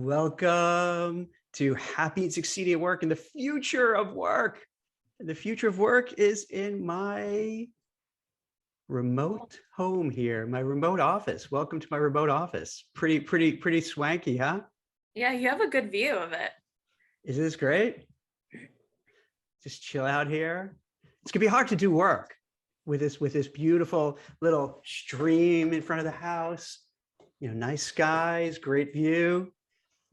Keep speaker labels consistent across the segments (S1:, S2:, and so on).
S1: Welcome to Happy and Succeeding at Work and the future of work. And the future of work is in my remote home here, my remote office. Welcome to my remote office. Pretty swanky, huh?
S2: Yeah, you have a good view of it.
S1: Isn't this great? Just chill out here. It's gonna be hard to do work with this beautiful little stream in front of the house. You know, nice skies, great view.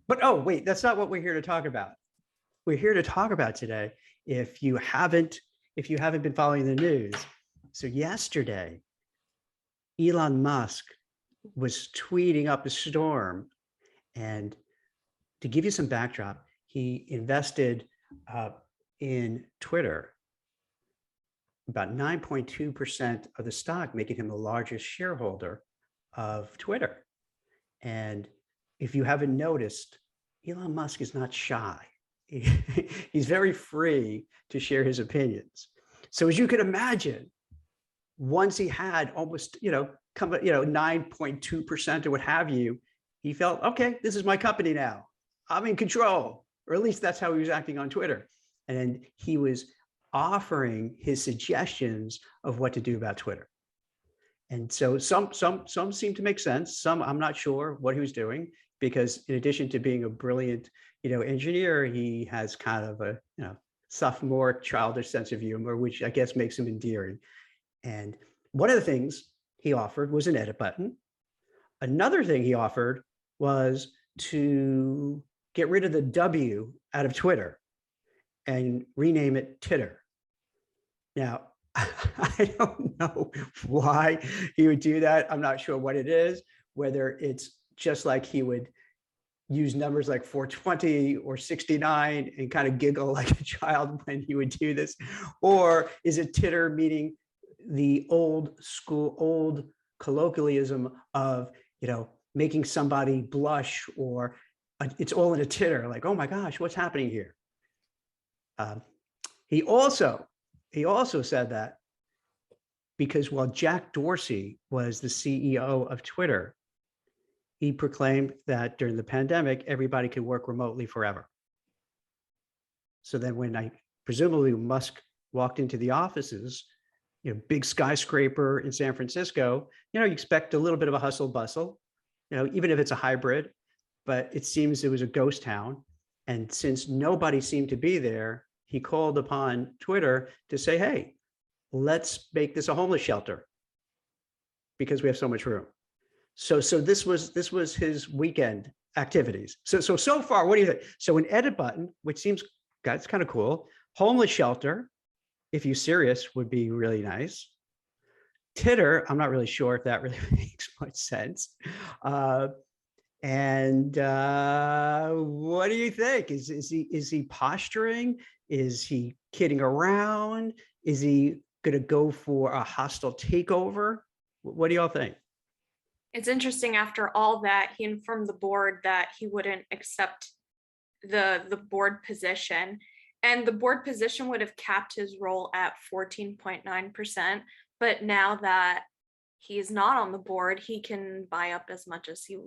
S1: But oh, wait, that's not what we're here to talk about. We're here to talk about today, if you haven't been following the news. So yesterday, Elon Musk was tweeting up a storm. And to give you some backdrop, he invested in Twitter about 9.2% of the stock, making him the largest shareholder of Twitter. And if you haven't noticed, Elon Musk is not shy. He's very free to share his opinions. So as you can imagine, once he had almost, 9.2% or what have you, he felt, okay, this is my company now. I'm in control, or at least that's how he was acting on Twitter. And he was offering his suggestions of what to do about Twitter. And so some seem to make sense. Some, I'm not sure what he was doing, because in addition to being a brilliant, engineer, he has kind of a, sophomore childish sense of humor, which I guess makes him endearing. And one of the things he offered was an edit button. Another thing he offered was to get rid of the W out of Twitter and rename it Titter. Now, I don't know why he would do that. I'm not sure what it is, whether it's just like he would use numbers like 420 or 69 and kind of giggle like a child when he would do this, or is it titter, meaning the old colloquialism of, making somebody blush, or it's all in a titter, like, oh my gosh, what's happening here? He also said that because while Jack Dorsey was the CEO of Twitter, he proclaimed that during the pandemic, everybody could work remotely forever. So then when presumably Musk walked into the offices, big skyscraper in San Francisco, you expect a little bit of a hustle bustle, even if it's a hybrid, but it seems it was a ghost town. And since nobody seemed to be there, he called upon Twitter to say, hey, let's make this a homeless shelter because we have so much room. So this was his weekend activities. So far, what do you think? So an edit button, which seems that's kind of cool. Homeless shelter, if you're serious, would be really nice. Titter, I'm not really sure if that really makes much sense. And what do you think? Is he posturing? Is he kidding around? Is he going to go for a hostile takeover? What do y'all think?
S2: It's interesting, after all that, he informed the board that he wouldn't accept the board position. And the board position would have capped his role at 14.9%. But now that he is not on the board, he can buy up as much as he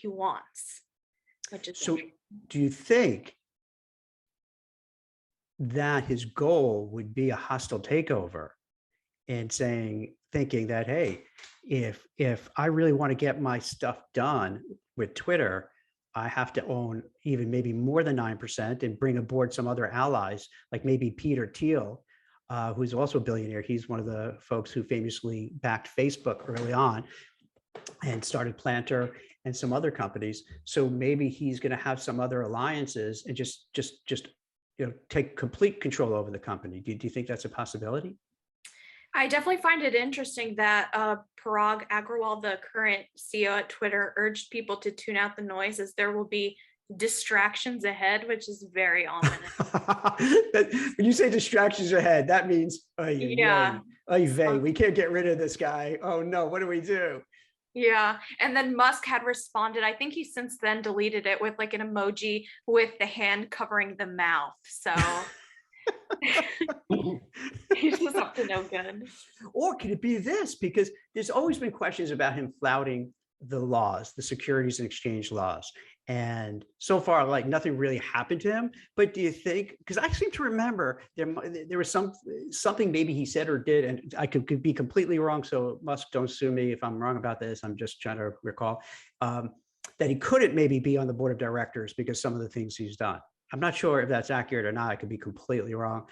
S2: wants. Which is
S1: so. Do you think that his goal would be a hostile takeover, and thinking that, hey, if I really want to get my stuff done with Twitter, I have to own even maybe more than 9% and bring aboard some other allies, like maybe Peter Thiel, who's also a billionaire. He's one of the folks who famously backed Facebook early on and started Planter and some other companies. So maybe he's going to have some other alliances and just take complete control over the company. Do you think that's a possibility?
S2: I definitely find it interesting that Parag Agrawal, the current CEO at Twitter, urged people to tune out the noise, as there will be distractions ahead, which is very ominous.
S1: When you say distractions ahead, that means, we can't get rid of this guy. Oh no, what do we do?
S2: Yeah. And then Musk had responded. I think he since then deleted it with like an emoji with the hand covering the mouth. So he's just up to no good.
S1: Or could it be this? Because there's always been questions about him flouting the laws, the Securities and Exchange laws. And so far, like nothing really happened to him. But do you think, because I seem to remember there was something maybe he said or did, and I could be completely wrong. So Musk, don't sue me if I'm wrong about this. I'm just trying to recall that he couldn't maybe be on the board of directors because some of the things he's done. I'm not sure if that's accurate or not. I could be completely wrong.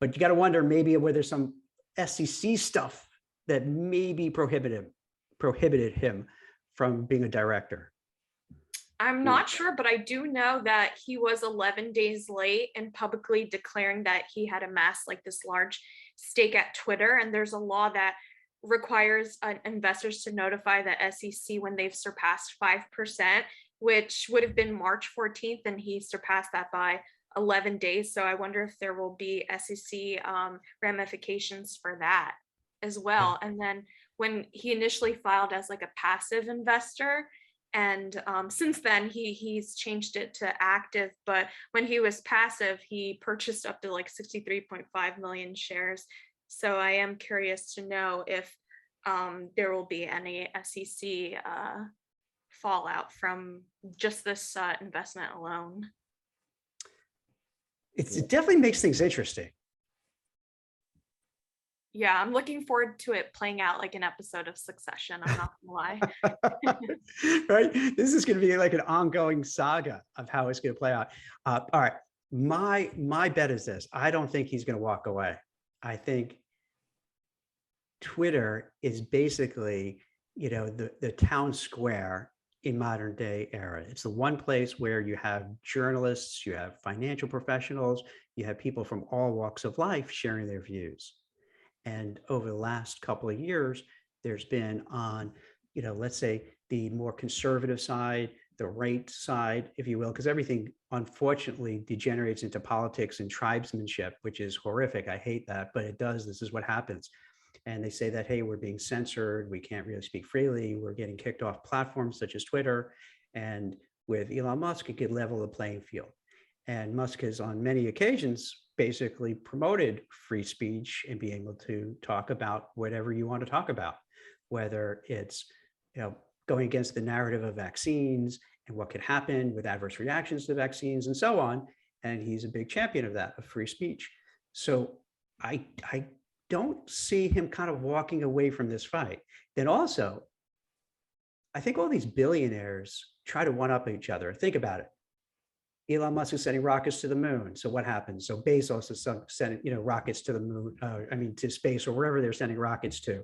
S1: But you got to wonder maybe whether some SEC stuff that maybe prohibited him from being a director.
S2: I'm not sure, but I do know that he was 11 days late in publicly declaring that he had amassed like this large stake at Twitter. And there's a law that requires investors to notify the SEC when they've surpassed 5%, which would have been March 14th, and he surpassed that by 11 days. So I wonder if there will be SEC ramifications for that as well. And then when he initially filed as like a passive investor, and since then he's changed it to active, but when he was passive, he purchased up to like 63.5 million shares. So I am curious to know if there will be any SEC fallout from just this investment alone.
S1: It definitely makes things interesting.
S2: Yeah, I'm looking forward to it playing out like an episode of Succession. I'm not gonna lie.
S1: Right? This is going to be like an ongoing saga of how it's going to play out. All right. My bet is this. I don't think he's going to walk away. I think Twitter is basically, the town square in modern day era. It's the one place where you have journalists, you have financial professionals, you have people from all walks of life sharing their views. And over the last couple of years, there's been on, let's say the more conservative side, the right side, if you will, because everything unfortunately degenerates into politics and tribesmanship, which is horrific. I hate that, but it does. This is what happens. And they say that, hey, we're being censored. We can't really speak freely. We're getting kicked off platforms such as Twitter. And with Elon Musk, it could level the playing field. And Musk has on many occasions basically promoted free speech and being able to talk about whatever you want to talk about, whether it's going against the narrative of vaccines and what could happen with adverse reactions to vaccines and so on. And he's a big champion of that, of free speech. So I don't see him kind of walking away from this fight. Then also, I think all these billionaires try to one up each other. Think about it. Elon Musk is sending rockets to the moon. So what happens? So Bezos is sending, rockets to the moon, to space or wherever they're sending rockets to,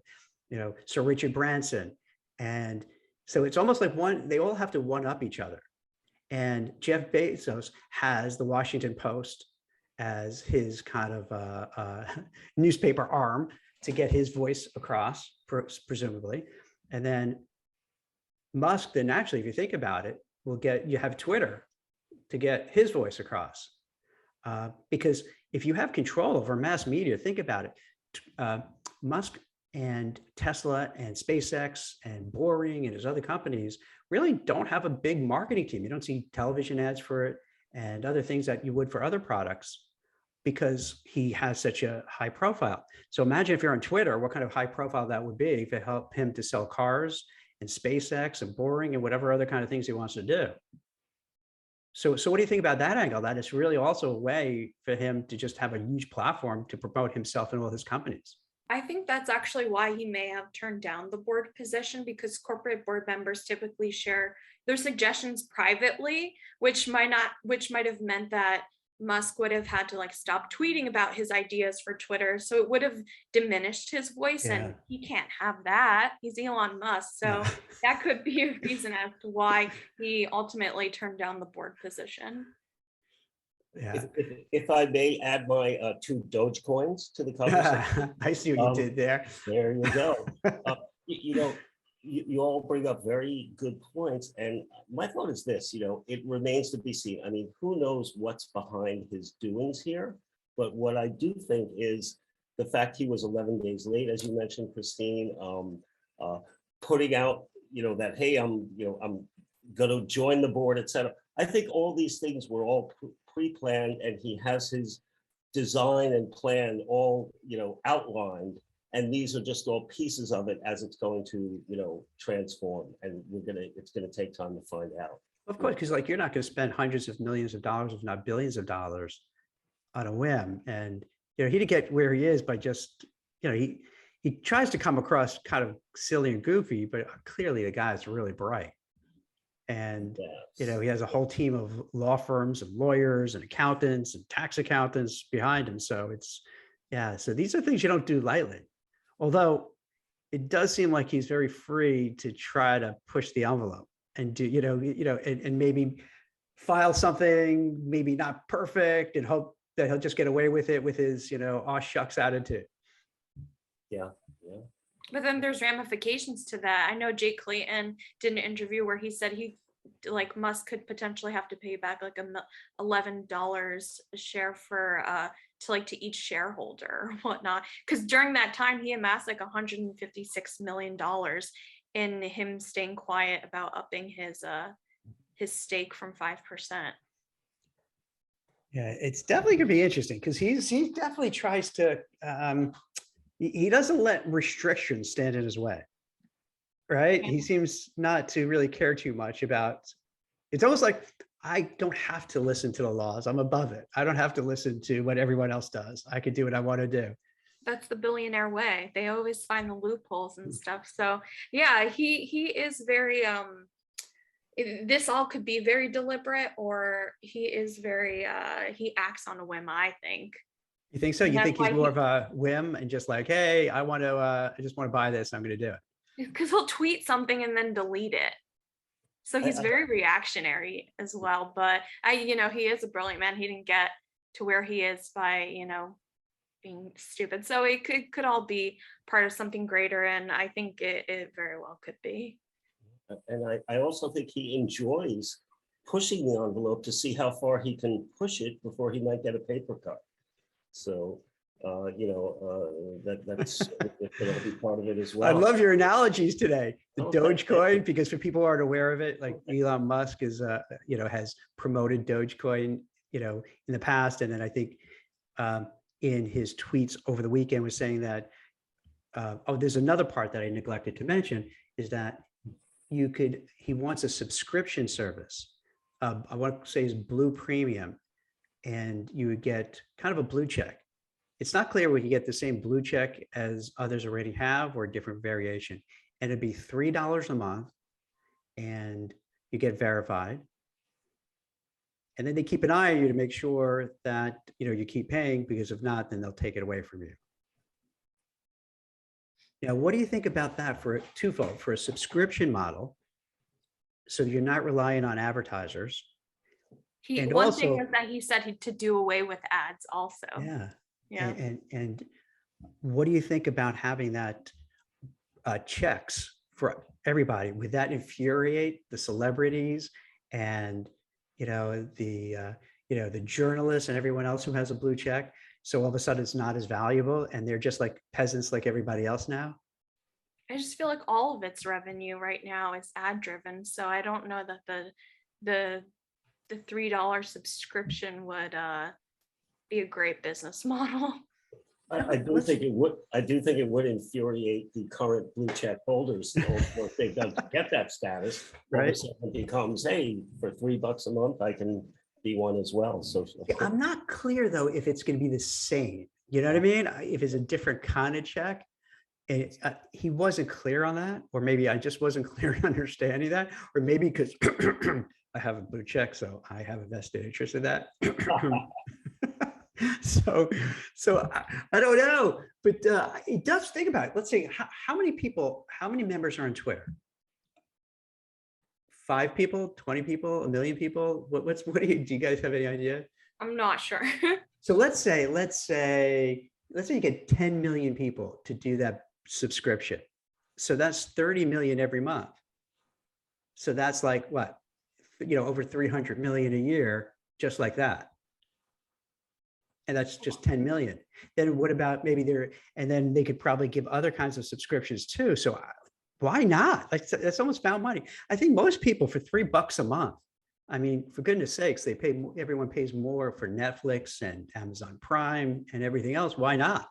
S1: Sir Richard Branson. And so it's almost like they all have to one up each other. And Jeff Bezos has the Washington Post as his kind of newspaper arm to get his voice across, presumably. And then Musk, then actually, if you think about it, you have Twitter to get his voice across. Because if you have control over mass media, think about it. Musk and Tesla and SpaceX and Boring and his other companies really don't have a big marketing team. You don't see television ads for it and other things that you would for other products because he has such a high profile. So imagine if you're on Twitter, what kind of high profile that would be if it helped him to sell cars and SpaceX and Boring and whatever other kind of things he wants to do. So what do you think about that angle? That it's really also a way for him to just have a huge platform to promote himself and all his companies.
S2: I think that's actually why he may have turned down the board position, because corporate board members typically share their suggestions privately, which might have meant that Musk would have had to like stop tweeting about his ideas for Twitter. So it would have diminished his voice, and he can't have that. He's Elon Musk. So that could be a reason as to why he ultimately turned down the board position.
S3: Yeah. If I may add my 2 Dogecoins to the conversation.
S1: I see what you did there.
S3: There you go. You all bring up very good points. And my thought is this, it remains to be seen. I mean, who knows what's behind his doings here? But what I do think is the fact he was 11 days late, as you mentioned, Christine, putting out, that, hey, I'm going to join the board, et cetera. I think all these things were all pre-planned, and he has his design and plan all, outlined. And these are just all pieces of it as it's going to, transform. And it's going to take time to find out.
S1: Of course, because like you're not going to spend hundreds of millions of dollars, if not billions of dollars, on a whim. And he didn't get where he is by just, he tries to come across kind of silly and goofy, but clearly the guy's really bright. And he has a whole team of law firms and lawyers and accountants and tax accountants behind him. So so these are things you don't do lightly. Although it does seem like he's very free to try to push the envelope and do, and maybe file something, maybe not perfect, and hope that he'll just get away with it with his, aw shucks attitude.
S3: Yeah.
S2: But then there's ramifications to that. I know Jake Clayton did an interview where he said Musk could potentially have to pay back like $11 a share for to each shareholder or whatnot. Because during that time he amassed like $156 million in him staying quiet about upping his stake from 5%.
S1: Yeah, it's definitely gonna be interesting because he definitely tries to he doesn't let restrictions stand in his way, right? He seems not to really care too much about. It's almost like I don't have to listen to the laws. I'm above it. I don't have to listen to what everyone else does. I can do what I want to do.
S2: That's the billionaire way. They always find the loopholes and stuff. So yeah, he is very this all could be very deliberate, or he is very he acts on a whim, I think.
S1: You think so? You think he's more of a whim and just like, hey, I just want to buy this. I'm going to do it.
S2: Because he'll tweet something and then delete it. So he's very reactionary as well. But he is a brilliant man. He didn't get to where he is by, being stupid. So it could all be part of something greater. And I think it very well could be.
S3: And I also think he enjoys pushing the envelope to see how far he can push it before he might get a paper cut. So, that's going to be part of it as well.
S1: I love your analogies today. The Dogecoin, because for people who aren't aware of it, like Elon Musk is, has promoted Dogecoin, in the past. And then I think in his tweets over the weekend was saying that, there's another part that I neglected to mention is that he wants a subscription service. I want to say is Blue Premium. And you would get kind of a blue check. It's not clear whether you get the same blue check as others already have or a different variation. And it'd be $3 a month and you get verified. And then they keep an eye on you to make sure that, you keep paying, because if not, then they'll take it away from you. Now, what do you think about that for twofold? For a subscription model, so you're not relying on advertisers.
S2: One thing is that he said to do away with ads also.
S1: Yeah. And what do you think about having that checks for everybody? Would that infuriate the celebrities and, the journalists and everyone else who has a blue check? So all of a sudden it's not as valuable and they're just like peasants like everybody else now?
S2: I just feel like all of its revenue right now is ad driven. So I don't know that the $3 subscription would be a great business model.
S3: I do think it would. I do think it would infuriate the current blue check holders if they don't get that status.
S1: Right.
S3: It becomes, hey, for $3 a month, I can be one as well. So
S1: I'm not clear though if it's going to be the same. You know what I mean? If it's a different kind of check. He wasn't clear on that, or maybe I just wasn't clear in understanding that, or maybe because I have a blue check, so I have a vested interest in that. so I don't know, but it does think about it. Let's say how many members are on Twitter? 5 people, 20 people, 1 million people? Do you guys have any idea?
S2: I'm not sure.
S1: So let's say you get 10 million people to do that subscription. So that's 30 million every month. So that's like what, over 300 million a year, just like that. And that's just 10 million. Then what about and then they could probably give other kinds of subscriptions too. So why not? Like that's almost found money. I think most people for $3 a month, I mean, for goodness sakes, everyone pays more for Netflix and Amazon Prime and everything else. Why not?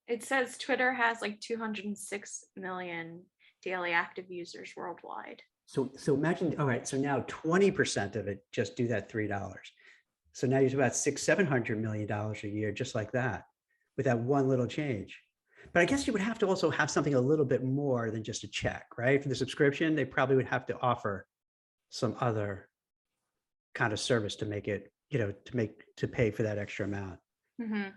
S2: It says Twitter has like 206 million daily active users worldwide.
S1: So imagine, all right, so now 20% of it, just do that $3. So now you're about $700 million a year, just like that, with that one little change. But I guess you would have to also have something a little bit more than just a check, right? For the subscription, they probably would have to offer some other kind of service to make it, to pay for that extra amount.
S2: Mhm.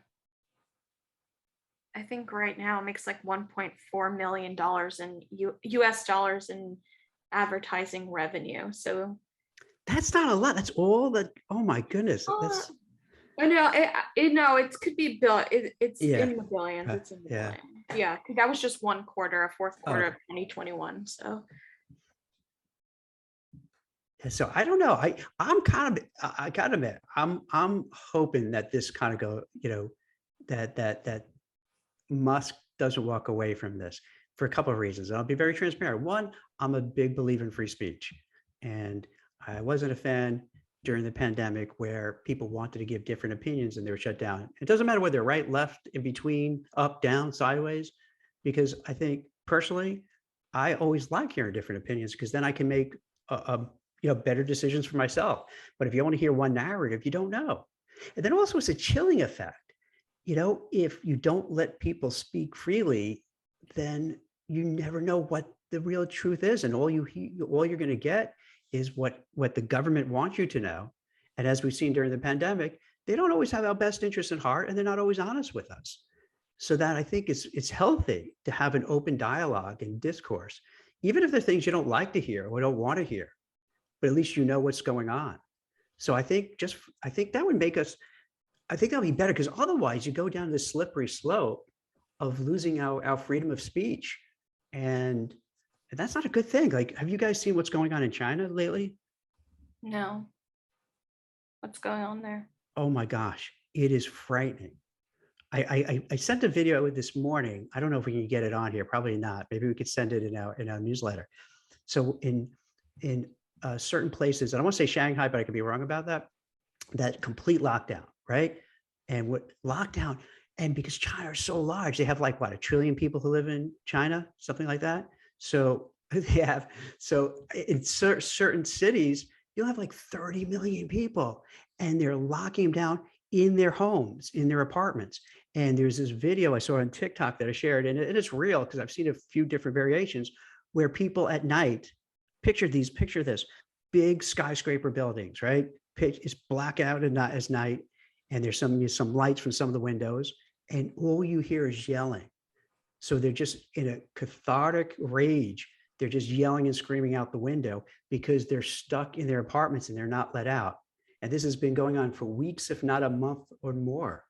S2: I think right now it makes like $1.4 million in US dollars in advertising revenue. So
S1: That's not a lot. That's all that. Oh my goodness.
S2: uh,
S1: That's
S2: I know it could be it's
S1: yeah.
S2: in the billions. It's in the
S1: Yeah.
S2: billions. Yeah, 'cause that was just one quarter, a fourth quarter
S1: Oh,
S2: of 2021. So
S1: so I don't know. I'm kind of I gotta admit, I'm hoping that this kind of go, that Musk doesn't walk away from this for a couple of reasons. And I'll be very transparent. One, I'm a big believer in free speech. And I wasn't a fan during the pandemic where people wanted to give different opinions and they were shut down. It doesn't matter whether they're right, left, in between, up, down, sideways, because I think personally, I always like hearing different opinions because then I can make better decisions for myself. But if you only hear one narrative, you don't know. And then also it's a chilling effect. If you don't let people speak freely, then you never know what the real truth is, and all you're going to get is what the government wants you to know. And as we've seen during the pandemic, they don't always have our best interests in heart, and they're not always honest with us. So that I think it's healthy to have an open dialogue and discourse, even if there are things you don't like to hear or don't want to hear, but at least you know what's going on. So I think that would make us. I think that'll be better because otherwise you go down this slippery slope of losing our freedom of speech. And that's not a good thing. Like, have you guys seen what's going on in China lately?
S2: no, what's going on there?
S1: Oh my gosh, it is frightening. I sent a video this morning. I don't know if we can get it on here. Probably not. Maybe we could send it in our newsletter. So in certain places, I don't want to say Shanghai, but I could be wrong about that. That complete lockdown, right? And what lockdown, and because China is so large, they have like what, 1 trillion people who live in China, something like that. So in certain cities, you'll have like 30 million people, and they're locking them down in their homes, in their apartments. And there's this video I saw on TikTok that I shared, and it's real because I've seen a few different variations where people at night, picture this, big skyscraper buildings, right? It's black out as night, and there's some lights from some of the windows, and all you hear is yelling. So they're just in a cathartic rage. They're just yelling and screaming out the window because they're stuck in their apartments and they're not let out. And this has been going on for weeks, if not a month or more.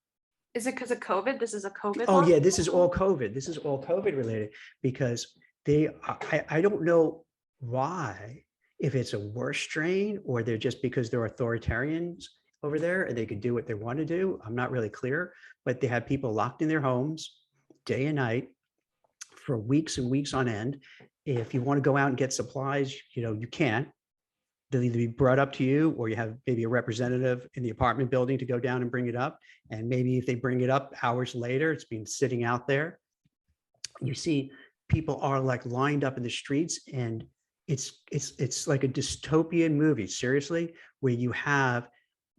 S2: Is it because of COVID? This is a COVID
S1: Oh yeah,
S2: lockdown?
S1: this is all COVID. This is all COVID related because I don't know why, if it's a worse strain or they're just because they're authoritarians over there and they could do what they want to do. I'm not really clear, but they have people locked in their homes day and night for weeks and weeks on end. If you want to go out and get supplies, you can't. They'll either be brought up to you or you have maybe a representative in the apartment building to go down and bring it up. And maybe if they bring it up hours later, it's been sitting out there. You see people are like lined up in the streets, and it's like a dystopian movie, seriously, where you have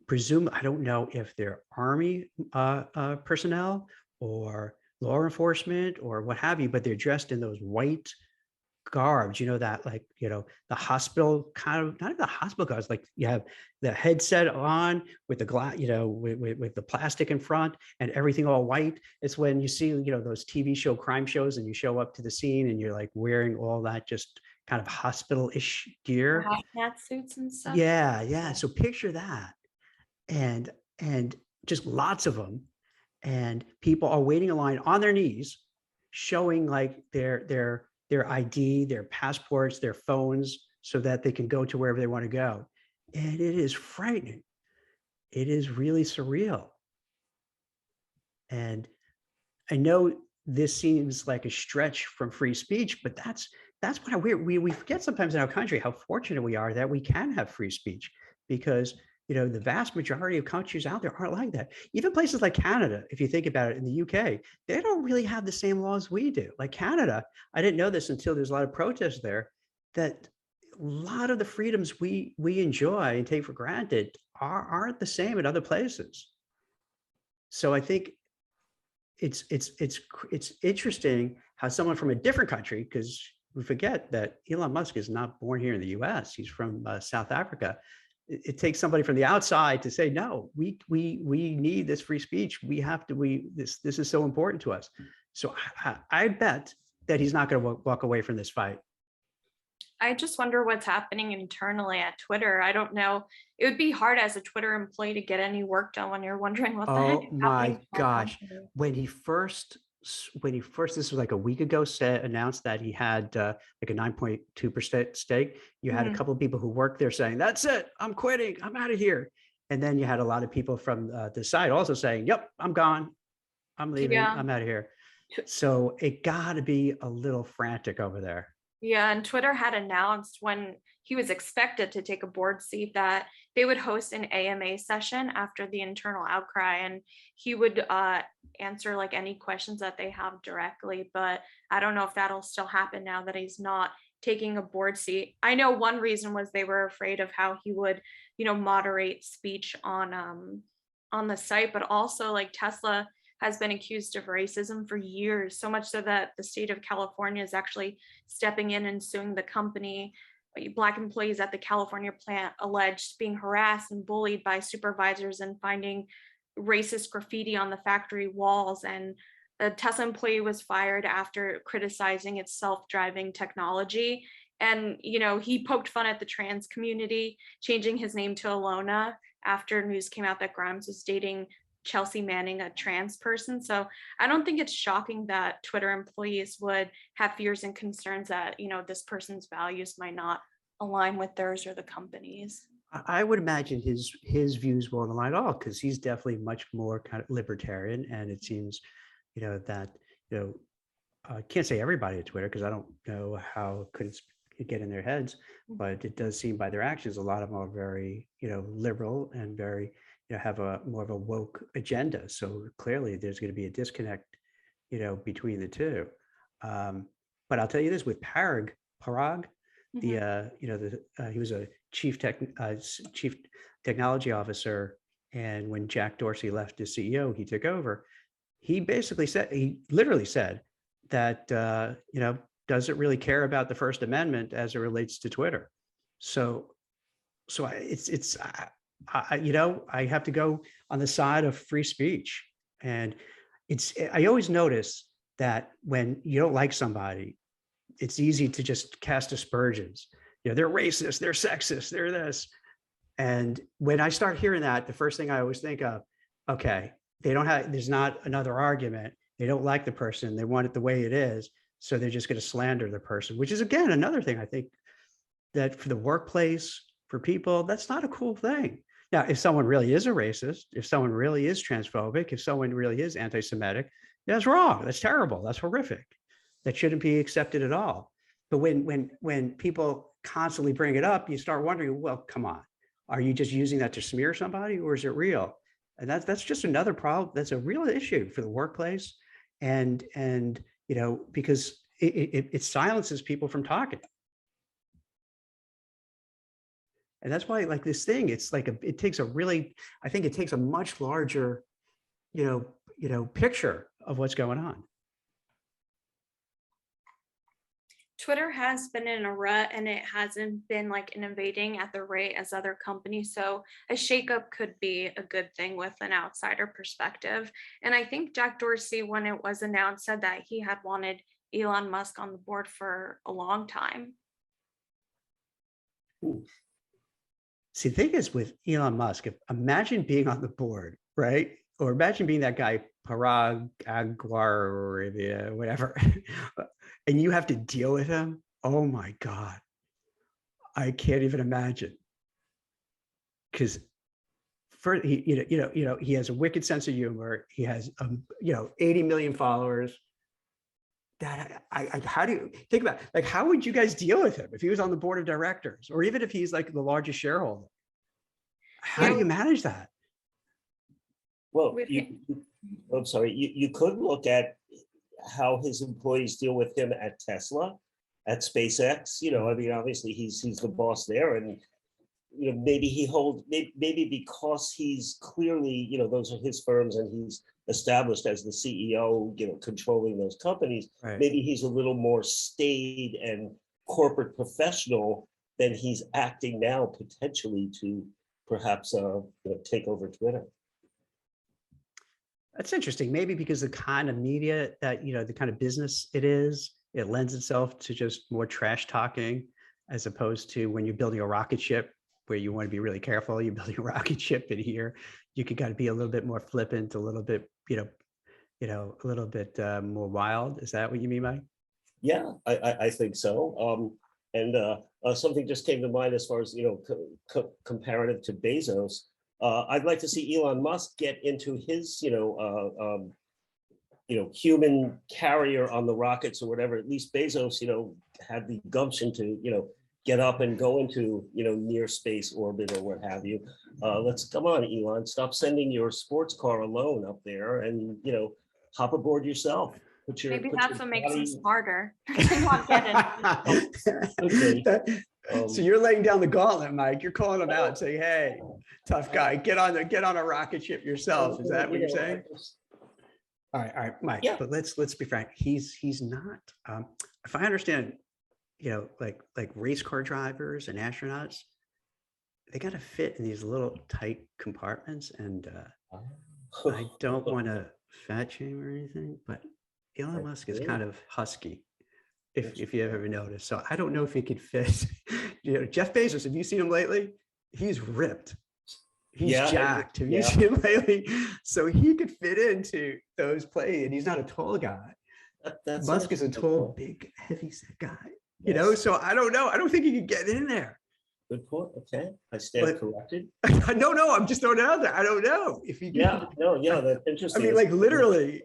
S1: I don't know if they're army personnel or law enforcement or what have you, but they're dressed in those white garbs, that like, the hospital kind of, not even the hospital guards, like you have the headset on with the glass, with the plastic in front and everything all white. It's when you see, those TV show crime shows and you show up to the scene and you're like wearing all that just kind of hospital-ish gear.
S2: Hazmat suits and stuff.
S1: Yeah. So picture that. And just lots of them, and people are waiting in line on their knees, showing like their ID, their passports, their phones, so that they can go to wherever they want to go. And it is frightening. It is really surreal. And I know this seems like a stretch from free speech, but that's what we forget sometimes in our country how fortunate we are that we can have free speech, because the vast majority of countries out there aren't like that. Even places like Canada, if you think about it, in the UK, they don't really have the same laws we do. Like Canada, I didn't know this until there's a lot of protests there, that lot of the freedoms we enjoy and take for granted aren't the same in other places. So I think it's interesting how someone from a different country, because we forget that Elon Musk is not born here in the US, he's from South Africa. It takes somebody from the outside to say, no, we need this free speech. We have to, this is so important to us. So I bet that he's not going to walk away from this fight.
S2: I just wonder what's happening internally at Twitter. I don't know. It would be hard as a Twitter employee to get any work done when you're wondering what the heck
S1: Oh
S2: is
S1: my
S2: happening to our
S1: gosh.
S2: company.
S1: When he first, this was like a week ago, announced that he had like a 9.2% stake, you had a
S2: Mhm.
S1: couple of people who worked there saying, that's it, I'm quitting, I'm out of here. And then you had a lot of people from the side also saying, yep, I'm gone, I'm leaving,
S2: Yeah.
S1: I'm out of here. So it got to be a little frantic over there.
S2: Yeah, and Twitter had announced when he was expected to take a board seat that they would host an AMA session after the internal outcry, and he would answer like any questions that they have directly. But I don't know if that'll still happen now that he's not taking a board seat. I know one reason was they were afraid of how he would, moderate speech on the site, but also like Tesla has been accused of racism for years, so much so that the state of California is actually stepping in and suing the company. Black employees at the California plant alleged being harassed and bullied by supervisors and finding racist graffiti on the factory walls. And a Tesla employee was fired after criticizing its self-driving technology. And, he poked fun at the trans community, changing his name to Alona after news came out that Grimes was dating Chelsea Manning, a trans person. So I don't think it's shocking that Twitter employees would have fears and concerns that, this person's values might not align with theirs or the company's.
S1: I would imagine his views won't align at all, because he's definitely much more kind of libertarian. And it seems, that, I can't say everybody at Twitter, because I don't know how could it get in their heads, but it does seem by their actions, a lot of them are very, liberal and very, have a more of a woke agenda. So clearly there's going to be a disconnect, between the two. But I'll tell you this, with Parag, the, he was a chief technology officer. And when Jack Dorsey left as CEO, he took over. He literally said that, doesn't really care about the First Amendment as it relates to Twitter. So I have to go on the side of free speech. And I always notice that when you don't like somebody, it's easy to just cast aspersions. They're racist, they're sexist, they're this. And when I start hearing that, the first thing I always think of, okay, there's not another argument. They don't like the person. They want it the way it is. So they're just going to slander the person, which is, again, another thing I think that for the workplace, for people, that's not a cool thing. Now, if someone really is a racist, if someone really is transphobic, if someone really is anti-Semitic, that's wrong. That's terrible. That's horrific. That shouldn't be accepted at all. But when people constantly bring it up, you start wondering, well, come on, are you just using that to smear somebody, or is it real? And that's just another problem. That's a real issue for the workplace, and because it silences people from talking. And that's why, like, this thing, it's like it takes a much larger, picture of what's going on.
S2: Twitter has been in a rut, and it hasn't been like innovating at the rate as other companies. So a shakeup could be a good thing with an outsider perspective. And I think Jack Dorsey, when it was announced, said that he had wanted Elon Musk on the board for a long time.
S1: Ooh. See, the thing is with Elon Musk, imagine being on the board, right? Or imagine being that guy, Parag Agrawal, or whatever, and you have to deal with him. Oh my God. I can't even imagine. Because he has a wicked sense of humor. He has 80 million followers. How do you think about it? Like, how would you guys deal with him if he was on the board of directors, or even if he's like the largest shareholder? How do you manage that?
S3: Well, I'm sorry, you could look at how his employees deal with him at Tesla. at SpaceX. I mean, obviously he's the boss there, and maybe maybe because he's clearly, those are his firms and he's established as the CEO, controlling those companies.
S1: Right.
S3: Maybe he's a little more staid and corporate professional than he's acting now, potentially to perhaps take over Twitter.
S1: That's interesting. Maybe because the kind of media that, the kind of business it lends itself to just more trash talking, as opposed to when you're building a rocket ship where you want to be really careful. You're building a rocket ship in here, you could got to be a little bit more flippant, a little bit, a little bit more wild. Is that what you mean by?
S3: Yeah, I think so. And something just came to mind as far as, comparative to Bezos. I'd like to see Elon Musk get into his, human carrier on the rockets or whatever. At least Bezos, had the gumption to, get up and go into, near space orbit or what have you. Come on, Elon, stop sending your sports car alone up there and, hop aboard yourself.
S2: Maybe that's what makes him smarter. Not getting.
S3: Okay.
S1: So you're laying down the gauntlet, Mike. You're calling him out and saying, "Hey, tough guy, get on a rocket ship yourself." Is that what you're saying? All right, Mike.
S3: Yeah.
S1: But let's be frank. He's not. If I understand, like race car drivers and astronauts, they got to fit in these little tight compartments. And I don't want to fat shame or anything, but Elon Musk is kind of husky, if you ever noticed. So I don't know if he could fit. Jeff Bezos, have you seen him lately? He's ripped. He's jacked. Have you seen him lately? So he could fit into those plays, and he's not a tall guy. Musk is a tall, big, heavy set guy. So I don't know. I don't think he could get in there.
S3: Good point. Okay, I stand corrected.
S1: No, I'm just throwing it out there. I don't know if he.
S3: That's interesting.
S1: I mean, like literally,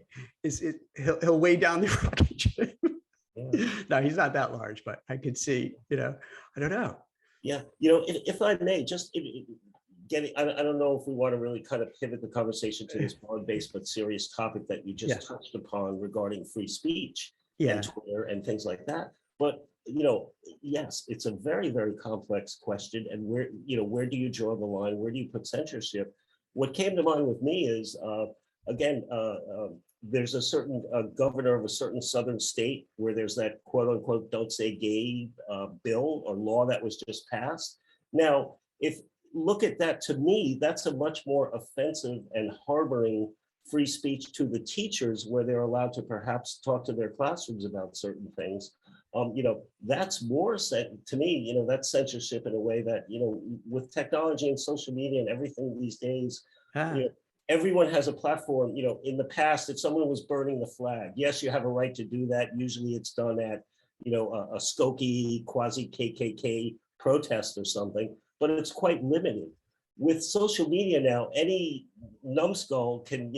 S1: he'll weigh down the rocket ship. Yeah. No, he's not that large, but I could see. I don't know.
S3: Yeah, if I may, just getting. I don't know if we want to really kind of pivot the conversation to this broad-based but serious topic that you just touched upon regarding free speech and Twitter and things like that, but. Yes, it's a very, very complex question. And where do you draw the line? Where do you put censorship? What came to mind with me is, there's a certain governor of a certain southern state where there's that quote unquote, don't say gay bill or law that was just passed. Now, if look at that, to me, that's a much more offensive and harboring free speech to the teachers where they're allowed to perhaps talk to their classrooms about certain things. That's more to me, that's censorship in a way that, with technology and social media and everything these days, everyone has a platform. In the past, if someone was burning the flag, yes, you have a right to do that. Usually it's done at, a Skokie quasi KKK protest or something, but it's quite limited. With social media now, any numbskull can,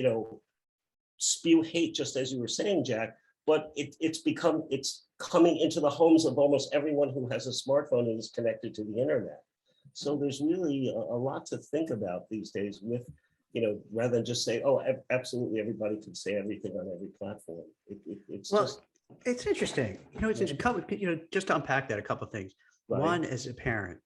S3: spew hate, just as you were saying, Jack, but it's coming into the homes of almost everyone who has a smartphone and is connected to the internet. So there's really a lot to think about these days with, rather than just say, oh, absolutely everybody can say everything on every platform.
S1: It's interesting. It's interesting. Just to unpack that, a couple of things. Right. One, as a parent,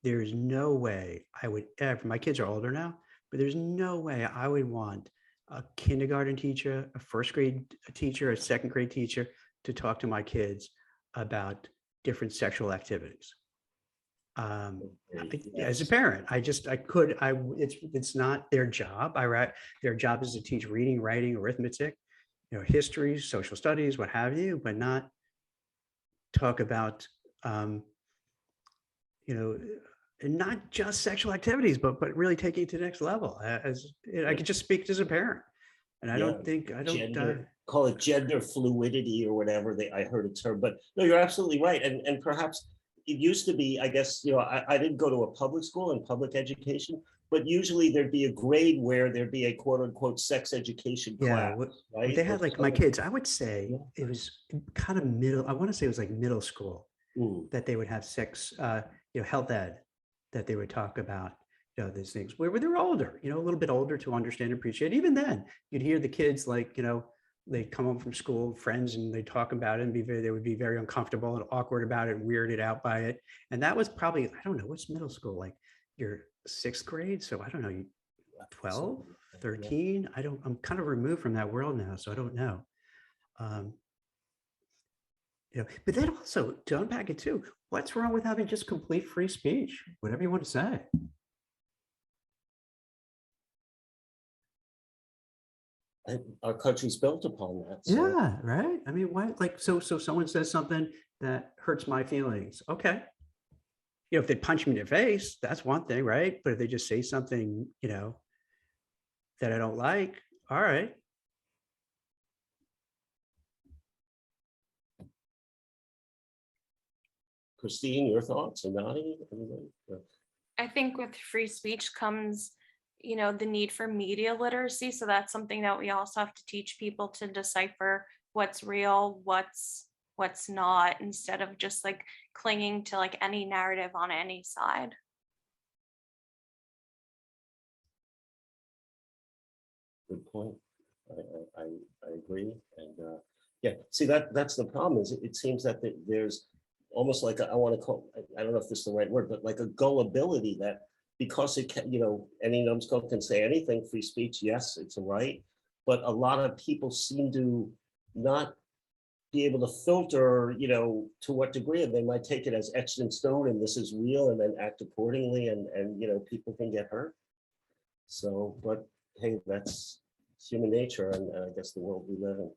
S1: there's no way I would ever, my kids are older now, but there's no way I would want a kindergarten teacher, a first grade teacher, a second grade teacher to talk to my kids about different sexual activities. As a parent, it's not their job. Their job is to teach reading, writing, arithmetic, history, social studies, what have you, but not talk about, and not just sexual activities, but really taking it to the next level. I could just speak as a parent, and I don't
S3: call it gender fluidity or whatever I heard a term, but no, you're absolutely right. And perhaps it used to be, I guess, I didn't go to a public school in public education, but usually there'd be a grade where there'd be a quote unquote sex education class. Right?
S1: They had like my kids, I would say it was kind of middle, I want to say it was like middle school that they would have sex, health ed, that they would talk about, these things where they're older, a little bit older to understand and appreciate. Even then, you'd hear the kids like, they'd come home from school, friends, and they'd talk about it and they would be very uncomfortable and awkward about it, weirded out by it. And that was probably, I don't know, what's middle school, like your sixth grade? So I don't know, 12, 13. I'm kind of removed from that world now, so I don't know. But then also to unpack it too, what's wrong with having just complete free speech? Whatever you want to say.
S3: And our country's built upon that. So.
S1: Yeah, right. I mean, why? Like, so someone says something that hurts my feelings. Okay. If they punch me in the face, that's one thing, right? But if they just say something, that I don't like, all right.
S3: Christine, your thoughts? And Nani?
S2: I think with free speech comes, the need for media literacy. So that's something that we also have to teach people to decipher what's real, what's not, instead of just like clinging to like any narrative on any side.
S3: Good point. I agree. And yeah, see, that's the problem, is it seems that there's almost like I want to call, I don't know if this is the right word, but like a gullibility that because it can, any numbskull can say anything, free speech, yes, it's a right. But a lot of people seem to not be able to filter, to what degree, and they might take it as etched in stone and this is real, and then act accordingly, and people can get hurt. So, but hey, that's human nature, and I guess the world we live in.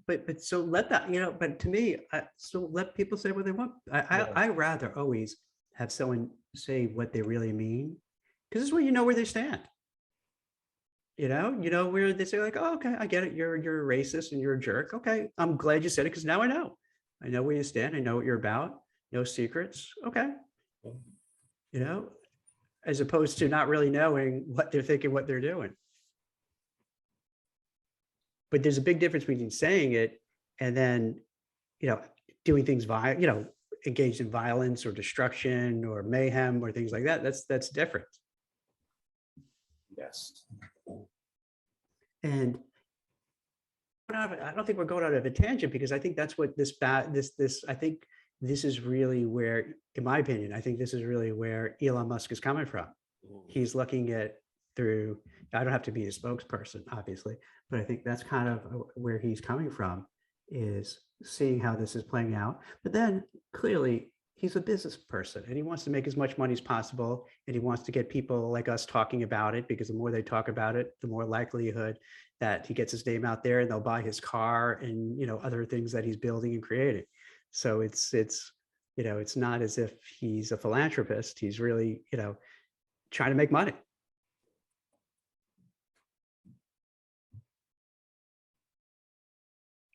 S1: But so let that, but to me, so let people say what they want. I rather always have someone say what they really mean, because this is where you know where they stand. Where they say like, oh, okay, I get it. You're a racist and you're a jerk. Okay, I'm glad you said it, because now I know where you stand. I know what you're about. No secrets. Okay. As opposed to not really knowing what they're thinking, what they're doing. But there's a big difference between saying it and then, doing things engaged in violence or destruction or mayhem or things like that. That's different.
S3: Yes.
S1: And I don't think we're going out of a tangent, because I think that's what I think this is really where, in my opinion, I think this is really where Elon Musk is coming from. He's looking at through, I don't have to be a spokesperson, obviously, but I think that's kind of where he's coming from, is seeing how this is playing out. But then clearly he's a business person and he wants to make as much money as possible. And he wants to get people like us talking about it, because the more they talk about it, the more likelihood that he gets his name out there and they'll buy his car and, other things that he's building and creating. So it's not as if he's a philanthropist. He's really, trying to make money.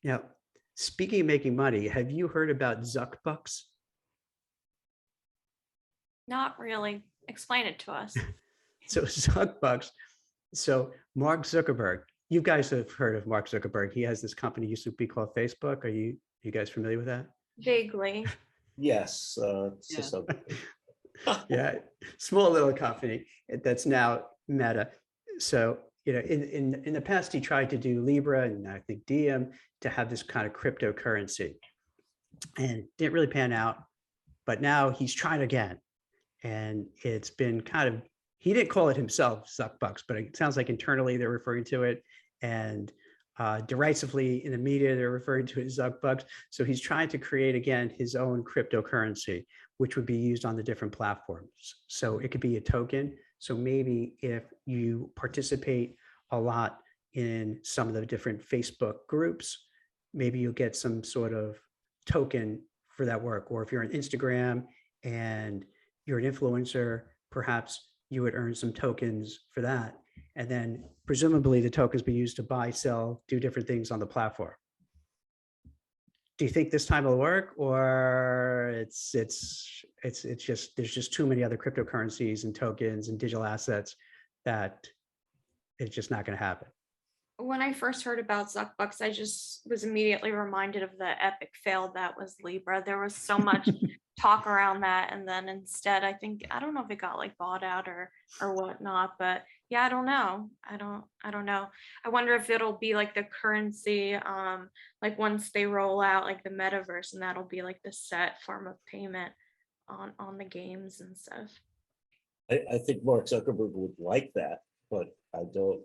S1: Now, speaking of making money, have you heard about Zuckbucks?
S2: Not really. Explain it to us.
S1: So Zuckbucks. So Mark Zuckerberg, you guys have heard of Mark Zuckerberg. He has this company used to be called Facebook. Are you guys familiar with that?
S2: Vaguely.
S3: Yes.
S1: Yeah, small little company that's now Meta. So, in the past, he tried to do Libra and I think Diem to have this kind of cryptocurrency, and didn't really pan out. But now he's trying again, and it's been kind of, he didn't call it himself Zuckbucks, but it sounds like internally they're referring to it, and derisively in the media they're referring to it as Zuckbucks. So he's trying to create again his own cryptocurrency, which would be used on the different platforms. So it could be a token. So maybe if you participate a lot in some of the different Facebook groups, maybe you'll get some sort of token for that work. Or if you're on Instagram and you're an influencer, perhaps you would earn some tokens for that. And then presumably the tokens be used to buy, sell, do different things on the platform. Do you think this time will work, or it's just, there's just too many other cryptocurrencies and tokens and digital assets that it's just not going to happen?
S2: When I first heard about Zuckbucks, I just was immediately reminded of the epic fail that was Libra. There was so much talk around that, and then instead, I don't know if it got like bought out or whatnot, but Yeah, I don't know. I don't know. I wonder if it'll be like the currency, like once they roll out like the metaverse, and that'll be like the set form of payment on the games and stuff.
S3: I think Mark Zuckerberg would like that, but I don't.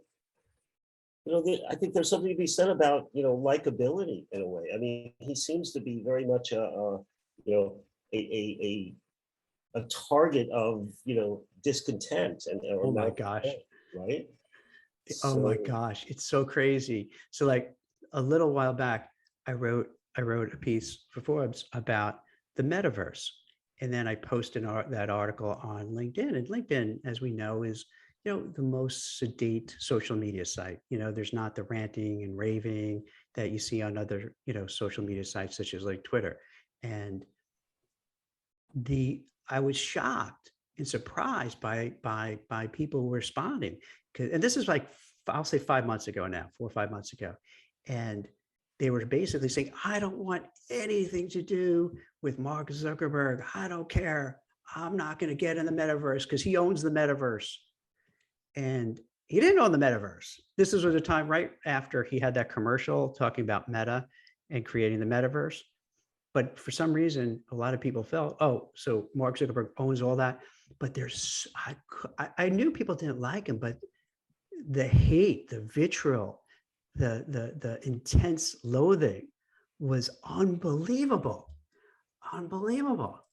S3: I think there's something to be said about, likability in a way. I mean, he seems to be very much you know, a target of, discontent and or
S1: Oh my
S3: not,
S1: gosh.
S3: right?
S1: Oh my
S3: So,
S1: gosh. It's so crazy. So like a little while back, I wrote a piece for Forbes about the metaverse. And then I posted that article on LinkedIn. And LinkedIn, as we know, is the most sedate social media site. There's not the ranting and raving that you see on other social media sites such as like Twitter. And I was shocked and surprised by people responding. And this is like, I'll say 5 months ago now, 4 or 5 months ago. And they were basically saying, I don't want anything to do with Mark Zuckerberg. I don't care. I'm not going to get in the metaverse because he owns the metaverse. And he didn't own the metaverse. This was at a time right after he had that commercial talking about Meta and creating the metaverse. But for some reason, a lot of people felt, oh, so Mark Zuckerberg owns all that. But I knew people didn't like him, but the hate, the vitriol, the intense loathing was unbelievable. Unbelievable.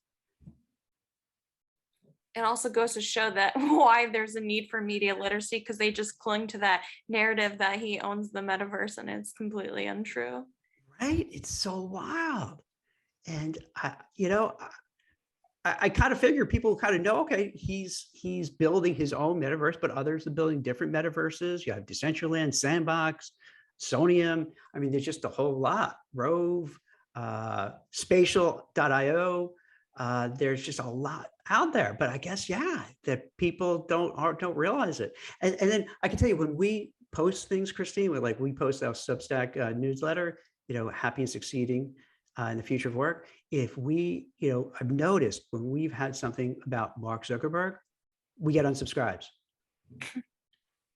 S2: It also goes to show that why there's a need for media literacy, because they just cling to that narrative that he owns the metaverse, and it's completely untrue.
S1: Right? It's so wild. And I kind of figure people kind of know, okay, he's building his own metaverse, but others are building different metaverses. You have Decentraland, Sandbox, Sonium. I mean, there's just a whole lot. Rove, Spatial.io. There's just a lot out there. But I guess, yeah, that people don't realize it. And then I can tell you, when we post things, Christine, we post our Substack newsletter, Happy and Succeeding in the Future of Work. If we, I've noticed when we've had something about Mark Zuckerberg, we get unsubscribes.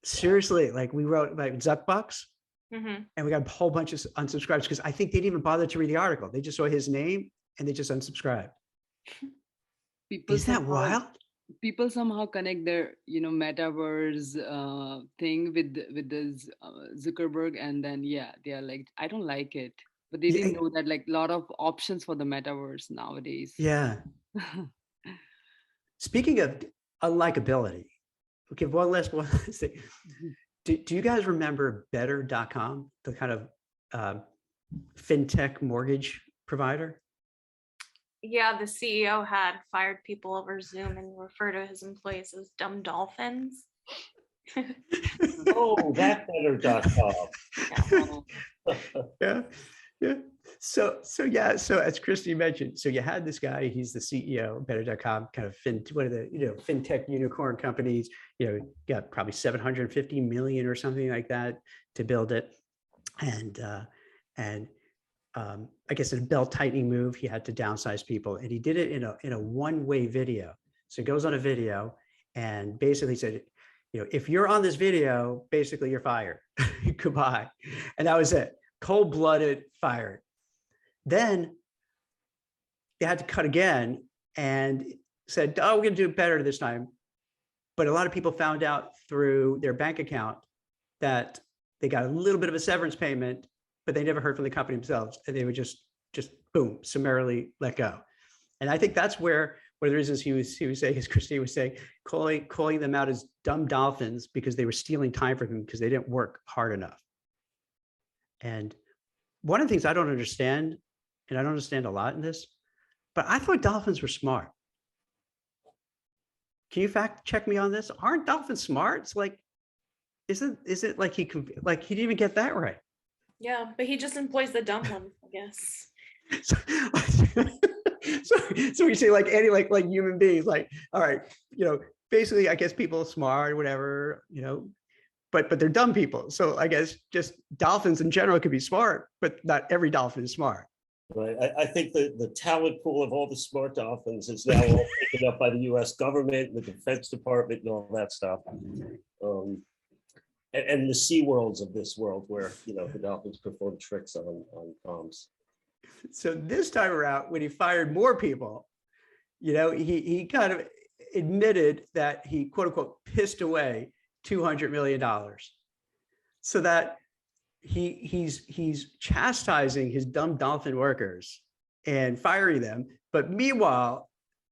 S1: Seriously, like we wrote about Zuckbucks, and we got a whole bunch of unsubscribes because I think they didn't even bother to read the article. They just saw his name and they just unsubscribed. Is that wild?
S4: People somehow connect their metaverse thing with this Zuckerberg, and then they are like, I don't like it, but they didn't know that like a lot of options for the metaverse nowadays.
S1: Yeah. Speaking of unlikability, okay, one last thing. Do you guys remember Better.com, the kind of fintech mortgage provider?
S2: Yeah, the CEO had fired people over Zoom and referred to his employees as dumb dolphins.
S3: oh, that Better.com.
S1: Yeah. Yeah. So as Christy mentioned, so you had this guy, he's the CEO, Better.com, kind of one of the fintech unicorn companies, got probably 750 million or something like that to build it. And I guess in a belt tightening move, he had to downsize people, and he did it in a one-way video. So he goes on a video and basically said, if you're on this video, basically you're fired. Goodbye. And that was it. Cold-blooded, fired. Then they had to cut again and said, oh, we're going to do better this time. But a lot of people found out through their bank account that they got a little bit of a severance payment, but they never heard from the company themselves. And they were just boom, summarily let go. And I think that's where one of the reasons he was saying, as Christine was saying, calling them out as dumb dolphins because they were stealing time from him because they didn't work hard enough. And one of the things I don't understand, and I don't understand a lot in this, but I thought dolphins were smart. Can you fact check me on this? Aren't dolphins smart? It's like, is it like he didn't even get that right?
S2: Yeah, but he just employs the dumb ones, I guess.
S1: So we say like any like human beings, like, all right, basically I guess people are smart or whatever, but they're dumb people. So I guess just dolphins in general could be smart, but not every dolphin is smart.
S3: Right. I think the talent pool of all the smart dolphins is now all taken up by the U.S. government, the Defense Department, and all that stuff. and the Sea Worlds of this world where, the dolphins perform tricks on palms.
S1: So this time around, when he fired more people, he kind of admitted that he, quote unquote, pissed away $200 million. So that he's chastising his dumb dolphin workers and firing them. But meanwhile,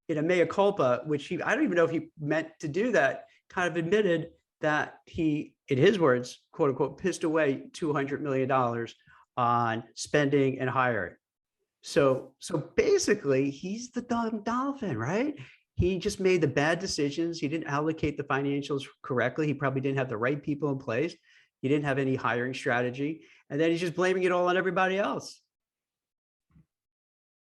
S1: in a mea culpa, which I don't even know if he meant to do that, kind of admitted that he, in his words, quote unquote, pissed away $200 million on spending and hiring. So basically, he's the dumb dolphin, right? He just made the bad decisions. He didn't allocate the financials correctly. He probably didn't have the right people in place. He didn't have any hiring strategy. And then he's just blaming it all on everybody else.